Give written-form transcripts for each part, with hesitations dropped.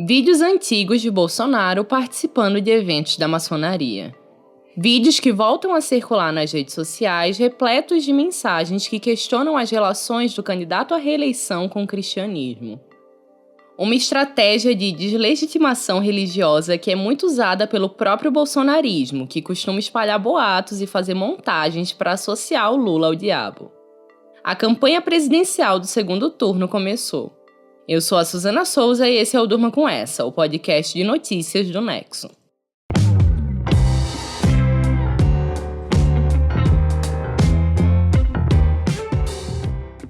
Vídeos antigos de Bolsonaro participando de eventos da maçonaria. Vídeos que voltam a circular nas redes sociais repletos de mensagens que questionam as relações do candidato à reeleição com o cristianismo. Uma estratégia de deslegitimação religiosa que é muito usada pelo próprio bolsonarismo, que costuma espalhar boatos e fazer montagens para associar o Lula ao diabo. A campanha presidencial do segundo turno começou. Eu sou a Suzana Souza e esse é o Durma Com Essa, o podcast de notícias do Nexo.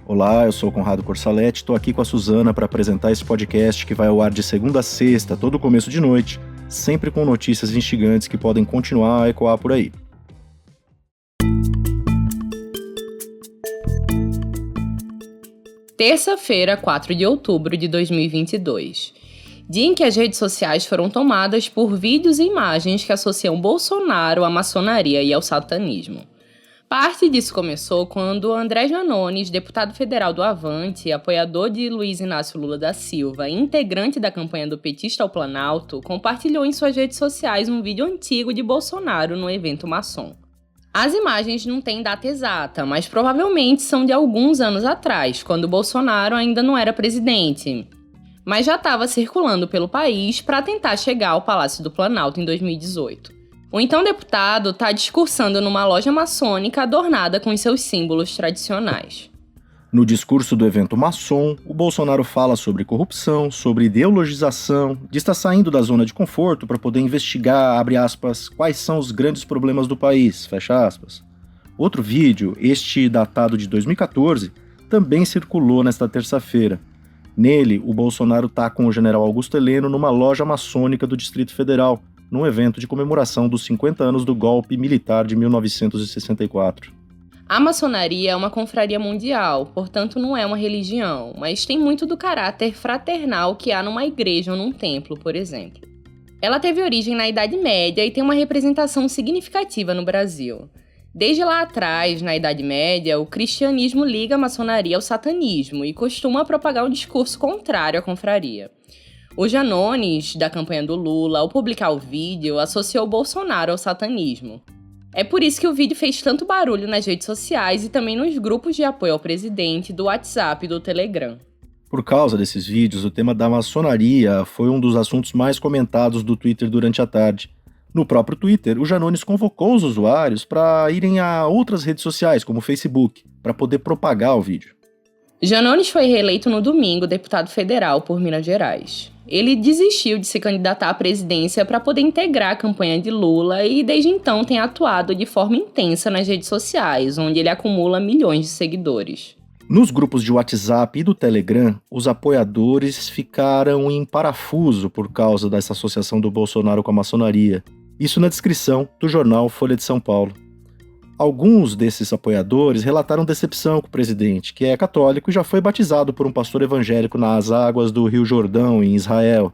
Olá, eu sou o Conrado Corsaletti, estou aqui com a Suzana para apresentar esse podcast que vai ao ar de segunda a sexta, todo começo de noite, sempre com notícias instigantes que podem continuar a ecoar por aí. Terça-feira, 4 de outubro de 2022. Dia em que as redes sociais foram tomadas por vídeos e imagens que associam Bolsonaro à maçonaria e ao satanismo. Parte disso começou quando André Janones, deputado federal do Avante, apoiador de Luiz Inácio Lula da Silva e integrante da campanha do petista ao Planalto, compartilhou em suas redes sociais um vídeo antigo de Bolsonaro no evento maçom. As imagens não têm data exata, mas provavelmente são de alguns anos atrás, quando Bolsonaro ainda não era presidente, mas já estava circulando pelo país para tentar chegar ao Palácio do Planalto em 2018. O então deputado está discursando numa loja maçônica adornada com os seus símbolos tradicionais. No discurso do evento maçom, o Bolsonaro fala sobre corrupção, sobre ideologização, de estar saindo da zona de conforto para poder investigar, abre aspas, quais são os grandes problemas do país, fecha aspas. Outro vídeo, este datado de 2014, também circulou nesta terça-feira. Nele, o Bolsonaro está com o general Augusto Heleno numa loja maçônica do Distrito Federal, num evento de comemoração dos 50 anos do golpe militar de 1964. A maçonaria é uma confraria mundial, portanto não é uma religião, mas tem muito do caráter fraternal que há numa igreja ou num templo, por exemplo. Ela teve origem na Idade Média e tem uma representação significativa no Brasil. Desde lá atrás, na Idade Média, o cristianismo liga a maçonaria ao satanismo e costuma propagar um discurso contrário à confraria. O Janones, da campanha do Lula, ao publicar o vídeo, associou Bolsonaro ao satanismo. É por isso que o vídeo fez tanto barulho nas redes sociais e também nos grupos de apoio ao presidente do WhatsApp e do Telegram. Por causa desses vídeos, o tema da maçonaria foi um dos assuntos mais comentados do Twitter durante a tarde. No próprio Twitter, o Janones convocou os usuários para irem a outras redes sociais, como o Facebook, para poder propagar o vídeo. Janones foi reeleito no domingo deputado federal por Minas Gerais. Ele desistiu de se candidatar à presidência para poder integrar a campanha de Lula e desde então tem atuado de forma intensa nas redes sociais, onde ele acumula milhões de seguidores. Nos grupos de WhatsApp e do Telegram, os apoiadores ficaram em parafuso por causa dessa associação do Bolsonaro com a maçonaria. Isso na descrição do jornal Folha de São Paulo. Alguns desses apoiadores relataram decepção com o presidente, que é católico e já foi batizado por um pastor evangélico nas águas do Rio Jordão, em Israel.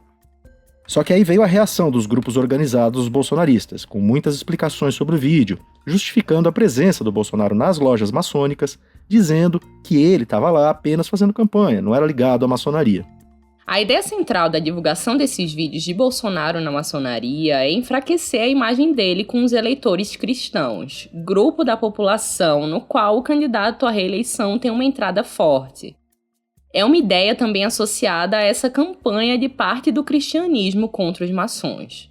Só que aí veio a reação dos grupos organizados bolsonaristas, com muitas explicações sobre o vídeo, justificando a presença do Bolsonaro nas lojas maçônicas, dizendo que ele estava lá apenas fazendo campanha, não era ligado à maçonaria. A ideia central da divulgação desses vídeos de Bolsonaro na maçonaria é enfraquecer a imagem dele com os eleitores cristãos, grupo da população no qual o candidato à reeleição tem uma entrada forte. É uma ideia também associada a essa campanha de parte do cristianismo contra os maçons.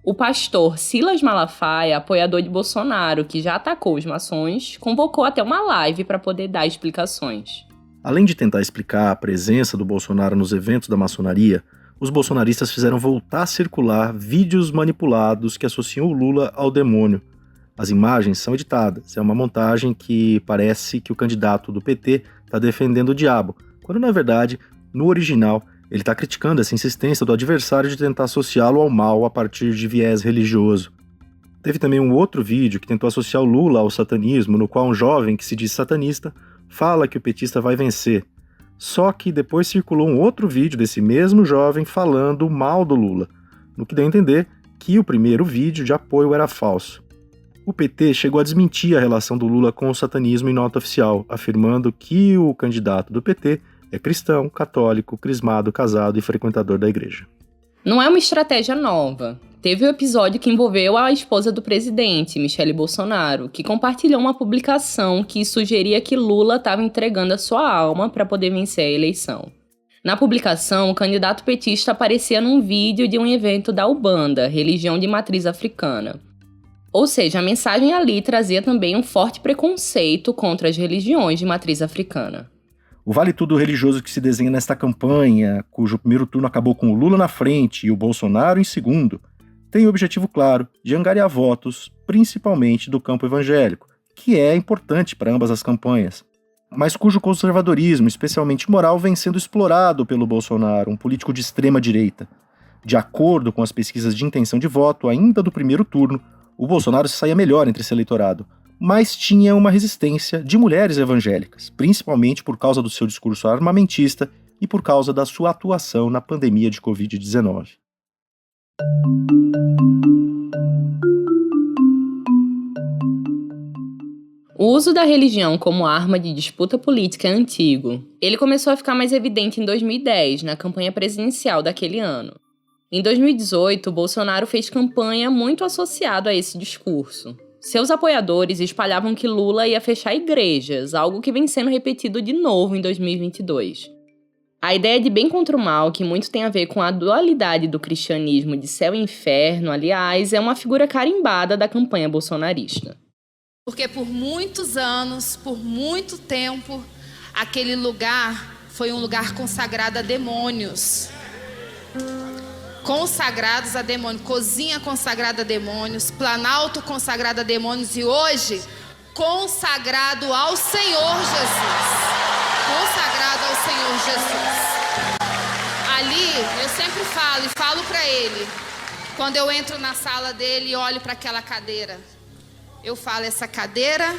O pastor Silas Malafaia, apoiador de Bolsonaro, que já atacou os maçons, convocou até uma live para poder dar explicações. Além de tentar explicar a presença do Bolsonaro nos eventos da maçonaria, os bolsonaristas fizeram voltar a circular vídeos manipulados que associam o Lula ao demônio. As imagens são editadas, é uma montagem que parece que o candidato do PT está defendendo o diabo, quando na verdade, no original, ele está criticando essa insistência do adversário de tentar associá-lo ao mal a partir de viés religioso. Teve também um outro vídeo que tentou associar o Lula ao satanismo, no qual um jovem que se diz satanista fala que o petista vai vencer. Só que depois circulou um outro vídeo desse mesmo jovem falando mal do Lula, no que deu a entender que o primeiro vídeo de apoio era falso. O PT chegou a desmentir a relação do Lula com o satanismo em nota oficial, afirmando que o candidato do PT é cristão, católico, crismado, casado e frequentador da igreja. Não é uma estratégia nova. Teve o episódio que envolveu a esposa do presidente, Michele Bolsonaro, que compartilhou uma publicação que sugeria que Lula estava entregando a sua alma para poder vencer a eleição. Na publicação, o candidato petista aparecia num vídeo de um evento da Ubanda, religião de matriz africana. Ou seja, a mensagem ali trazia também um forte preconceito contra as religiões de matriz africana. O vale tudo religioso que se desenha nesta campanha, cujo primeiro turno acabou com o Lula na frente e o Bolsonaro em segundo, tem o objetivo claro de angariar votos, principalmente do campo evangélico, que é importante para ambas as campanhas, mas cujo conservadorismo, especialmente moral, vem sendo explorado pelo Bolsonaro, um político de extrema direita. De acordo com as pesquisas de intenção de voto, ainda do primeiro turno, o Bolsonaro se saía melhor entre esse eleitorado, mas tinha uma resistência de mulheres evangélicas, principalmente por causa do seu discurso armamentista e por causa da sua atuação na pandemia de Covid-19. O uso da religião como arma de disputa política é antigo. Ele começou a ficar mais evidente em 2010, na campanha presidencial daquele ano. Em 2018, Bolsonaro fez campanha muito associado a esse discurso. Seus apoiadores espalhavam que Lula ia fechar igrejas, algo que vem sendo repetido de novo em 2022. A ideia de bem contra o mal, que muito tem a ver com a dualidade do cristianismo de céu e inferno, aliás, é uma figura carimbada da campanha bolsonarista. Porque por muitos anos, por muito tempo, aquele lugar foi um lugar consagrado a demônios. Consagrados a demônios, cozinha consagrada a demônios, planalto consagrado a demônios e hoje consagrado ao Senhor Jesus. Consagrado ao Senhor Jesus. Ali eu sempre falo para ele, quando eu entro na sala dele e olho para aquela cadeira, eu falo, essa cadeira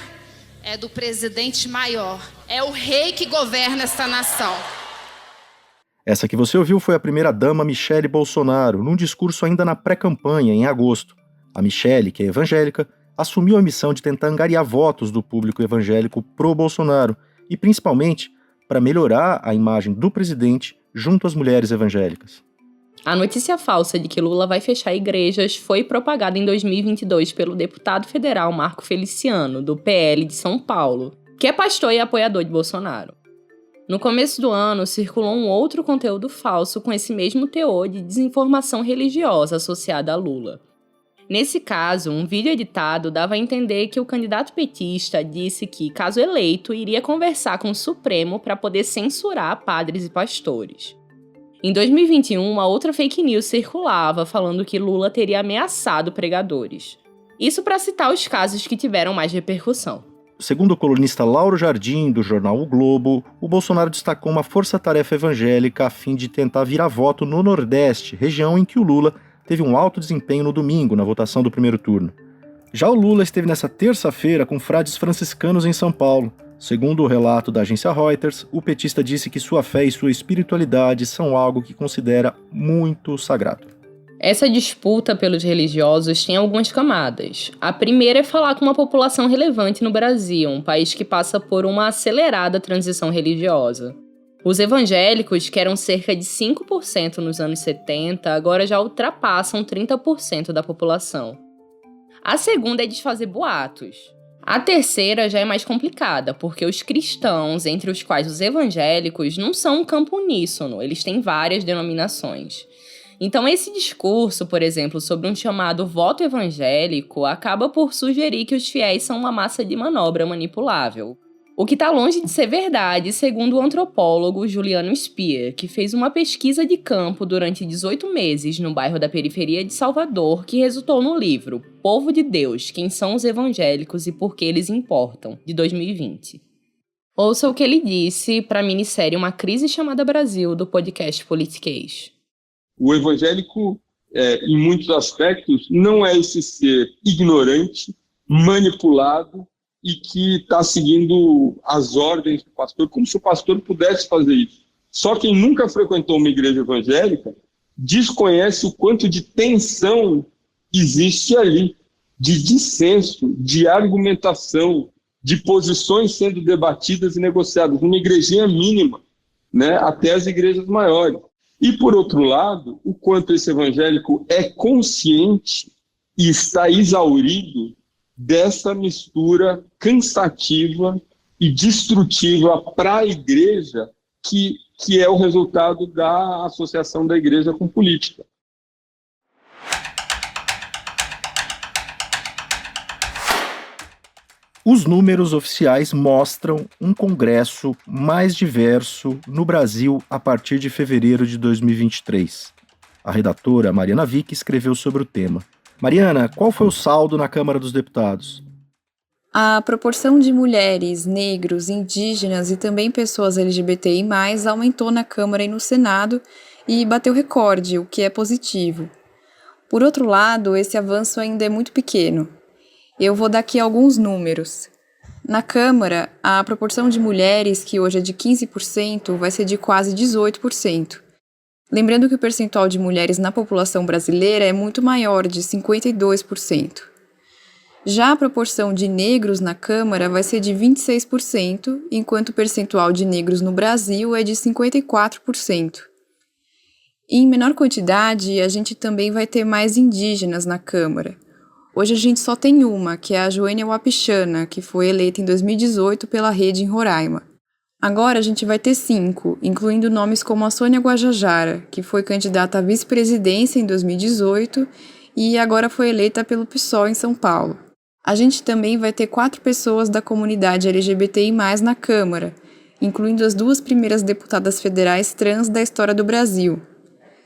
é do presidente maior, é o rei que governa esta nação. Essa que você ouviu foi a primeira-dama Michele Bolsonaro, num discurso ainda na pré-campanha, em agosto. A Michele, que é evangélica, assumiu a missão de tentar angariar votos do público evangélico pró-Bolsonaro e, principalmente, para melhorar a imagem do presidente junto às mulheres evangélicas. A notícia falsa de que Lula vai fechar igrejas foi propagada em 2022 pelo deputado federal Marco Feliciano, do PL de São Paulo, que é pastor e apoiador de Bolsonaro. No começo do ano, circulou um outro conteúdo falso com esse mesmo teor de desinformação religiosa associada a Lula. Nesse caso, um vídeo editado dava a entender que o candidato petista disse que, caso eleito, iria conversar com o Supremo para poder censurar padres e pastores. Em 2021, uma outra fake news circulava falando que Lula teria ameaçado pregadores. Isso para citar os casos que tiveram mais repercussão. Segundo o colunista Lauro Jardim, do jornal O Globo, o Bolsonaro destacou uma força-tarefa evangélica a fim de tentar virar voto no Nordeste, região em que o Lula teve um alto desempenho no domingo, na votação do primeiro turno. Já o Lula esteve nessa terça-feira com frades franciscanos em São Paulo. Segundo o relato da agência Reuters, o petista disse que sua fé e sua espiritualidade são algo que considera muito sagrado. Essa disputa pelos religiosos tem algumas camadas. A primeira é falar com uma população relevante no Brasil, um país que passa por uma acelerada transição religiosa. Os evangélicos, que eram cerca de 5% nos anos 70, agora já ultrapassam 30% da população. A segunda é desfazer boatos. A terceira já é mais complicada, porque os cristãos, entre os quais os evangélicos, não são um campo uníssono, eles têm várias denominações. Então esse discurso, por exemplo, sobre um chamado voto evangélico, acaba por sugerir que os fiéis são uma massa de manobra manipulável. O que está longe de ser verdade, segundo o antropólogo Juliano Spier, que fez uma pesquisa de campo durante 18 meses no bairro da periferia de Salvador, que resultou no livro Povo de Deus, Quem são os Evangélicos e por que eles importam, de 2020. Ouça o que ele disse para a minissérie Uma Crise Chamada Brasil, do podcast Politiquês. O evangélico, em muitos aspectos, não é esse ser ignorante, manipulado e que está seguindo as ordens do pastor, como se o pastor pudesse fazer isso. Só quem nunca frequentou uma igreja evangélica desconhece o quanto de tensão existe ali, de dissenso, de argumentação, de posições sendo debatidas e negociadas, uma igrejinha mínima, né, até as igrejas maiores. E, por outro lado, o quanto esse evangélico é consciente e está exaurido dessa mistura cansativa e destrutiva para a igreja que é o resultado da associação da igreja com política. Os números oficiais mostram um congresso mais diverso no Brasil a partir de fevereiro de 2023. A redatora Mariana Vick escreveu sobre o tema. Mariana, qual foi o saldo na Câmara dos Deputados? A proporção de mulheres, negros, indígenas e também pessoas LGBTI+, aumentou na Câmara e no Senado e bateu recorde, o que é positivo. Por outro lado, esse avanço ainda é muito pequeno. Eu vou dar aqui alguns números. Na Câmara, a proporção de mulheres, que hoje é de 15%, vai ser de quase 18%. Lembrando que o percentual de mulheres na população brasileira é muito maior, de 52%. Já a proporção de negros na Câmara vai ser de 26%, enquanto o percentual de negros no Brasil é de 54%. E em menor quantidade, a gente também vai ter mais indígenas na Câmara. Hoje a gente só tem uma, que é a Joênia Wapichana, que foi eleita em 2018 pela Rede em Roraima. Agora a gente vai ter 5, incluindo nomes como a Sônia Guajajara, que foi candidata à vice-presidência em 2018 e agora foi eleita pelo PSOL em São Paulo. A gente também vai ter 4 pessoas da comunidade LGBTI+, na Câmara, incluindo as 2 primeiras deputadas federais trans da história do Brasil.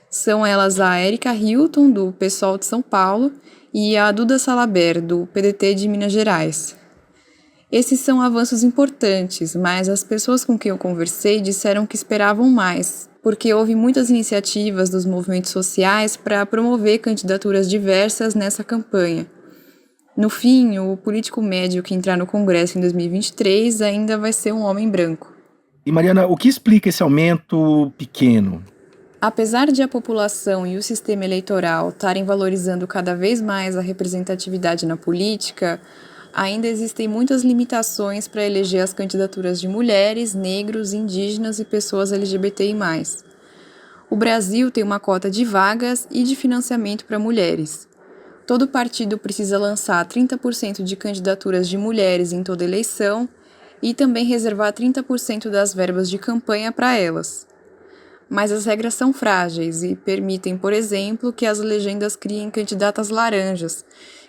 São elas a Érica Hilton, do PSOL de São Paulo, e a Duda Salaber, do PDT de Minas Gerais. Esses são avanços importantes, mas as pessoas com quem eu conversei disseram que esperavam mais, porque houve muitas iniciativas dos movimentos sociais para promover candidaturas diversas nessa campanha. No fim, o político médio que entrar no Congresso em 2023 ainda vai ser um homem branco. E Mariana, o que explica esse aumento pequeno? Apesar de a população e o sistema eleitoral estarem valorizando cada vez mais a representatividade na política, ainda existem muitas limitações para eleger as candidaturas de mulheres, negros, indígenas e pessoas LGBTI+. O Brasil tem uma cota de vagas e de financiamento para mulheres. Todo partido precisa lançar 30% de candidaturas de mulheres em toda eleição e também reservar 30% das verbas de campanha para elas. Mas as regras são frágeis e permitem, por exemplo, que as legendas criem candidatas laranjas,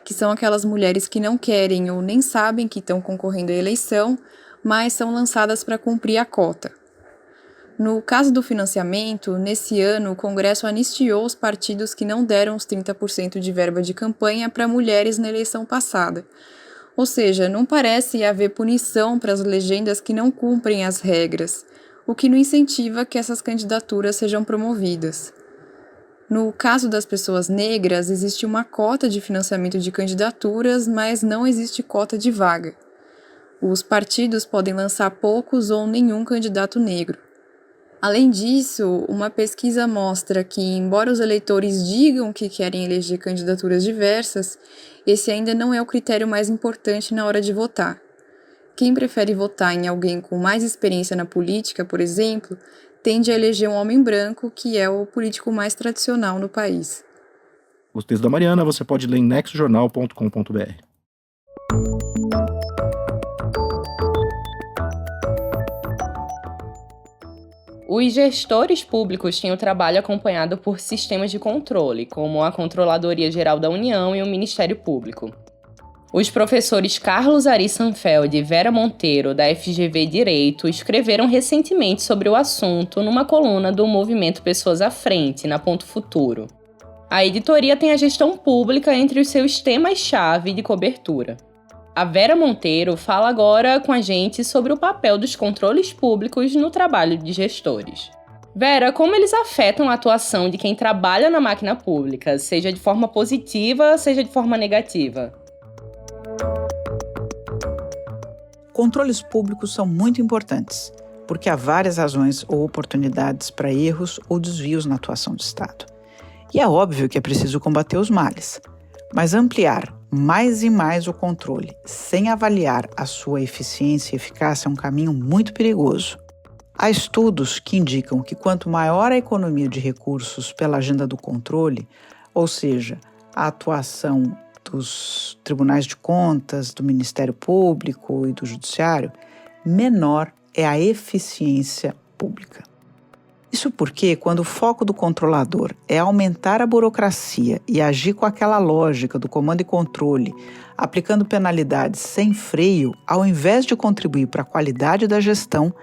que são aquelas mulheres que não querem ou nem sabem que estão concorrendo à eleição, mas são lançadas para cumprir a cota. No caso do financiamento, nesse ano o Congresso anistiou os partidos que não deram os 30% de verba de campanha para mulheres na eleição passada. Ou seja, não parece haver punição para as legendas que não cumprem as regras, o que não incentiva que essas candidaturas sejam promovidas. No caso das pessoas negras, existe uma cota de financiamento de candidaturas, mas não existe cota de vaga. Os partidos podem lançar poucos ou nenhum candidato negro. Além disso, uma pesquisa mostra que, embora os eleitores digam que querem eleger candidaturas diversas, esse ainda não é o critério mais importante na hora de votar. Quem prefere votar em alguém com mais experiência na política, por exemplo, tende a eleger um homem branco, que é o político mais tradicional no país. Os textos da Mariana você pode ler em nexojornal.com.br. Os gestores públicos têm o trabalho acompanhado por sistemas de controle, como a Controladoria Geral da União e o Ministério Público. Os professores Carlos Ari Sanfeld e Vera Monteiro, da FGV Direito, escreveram recentemente sobre o assunto numa coluna do movimento Pessoas à Frente, na Ponto Futuro. A editoria tem a gestão pública entre os seus temas-chave de cobertura. A Vera Monteiro fala agora com a gente sobre o papel dos controles públicos no trabalho de gestores. Vera, como eles afetam a atuação de quem trabalha na máquina pública, seja de forma positiva, seja de forma negativa? Controles públicos são muito importantes, porque há várias razões ou oportunidades para erros ou desvios na atuação do Estado. E é óbvio que é preciso combater os males, mas ampliar mais e mais o controle sem avaliar a sua eficiência e eficácia é um caminho muito perigoso. Há estudos que indicam que quanto maior a economia de recursos pela agenda do controle, ou seja, a atuação dos tribunais de contas, do Ministério Público e do Judiciário, menor é a eficiência pública. Isso porque, quando o foco do controlador é aumentar a burocracia e agir com aquela lógica do comando e controle, aplicando penalidades sem freio, ao invés de contribuir para a qualidade da gestão,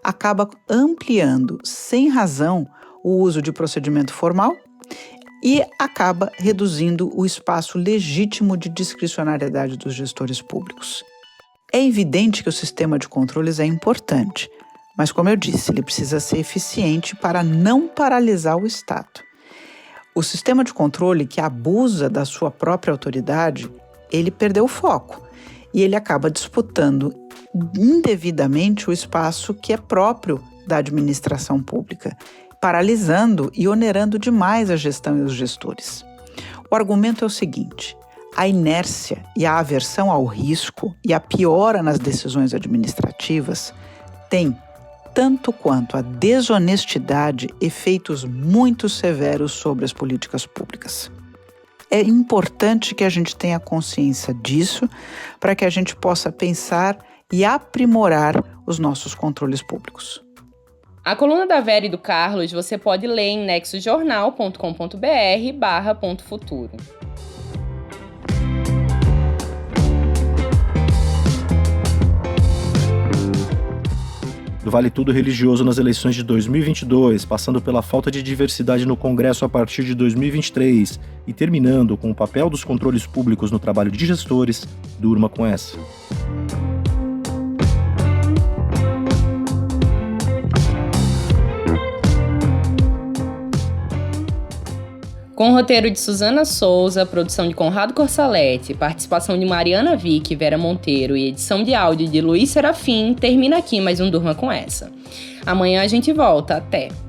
acaba ampliando, sem razão, o uso de procedimento formal e acaba reduzindo o espaço legítimo de discricionariedade dos gestores públicos. É evidente que o sistema de controles é importante, mas, como eu disse, ele precisa ser eficiente para não paralisar o Estado. O sistema de controle que abusa da sua própria autoridade, ele perdeu o foco e ele acaba disputando indevidamente o espaço que é próprio da administração pública, paralisando e onerando demais a gestão e os gestores. O argumento é o seguinte: a inércia e a aversão ao risco e a piora nas decisões administrativas têm, tanto quanto a desonestidade, efeitos muito severos sobre as políticas públicas. É importante que a gente tenha consciência disso para que a gente possa pensar e aprimorar os nossos controles públicos. A coluna da Vera e do Carlos você pode ler em nexojornal.com.br/.futuro. Do Vale Tudo religioso nas eleições de 2022, passando pela falta de diversidade no Congresso a partir de 2023 e terminando com o papel dos controles públicos no trabalho de gestores, durma com essa. Com roteiro de Suzana Souza, produção de Conrado Corsaletti, participação de Mariana Vick e Vera Monteiro e edição de áudio de Luiz Serafim, termina aqui mais um Durma com Essa. Amanhã a gente volta. Até!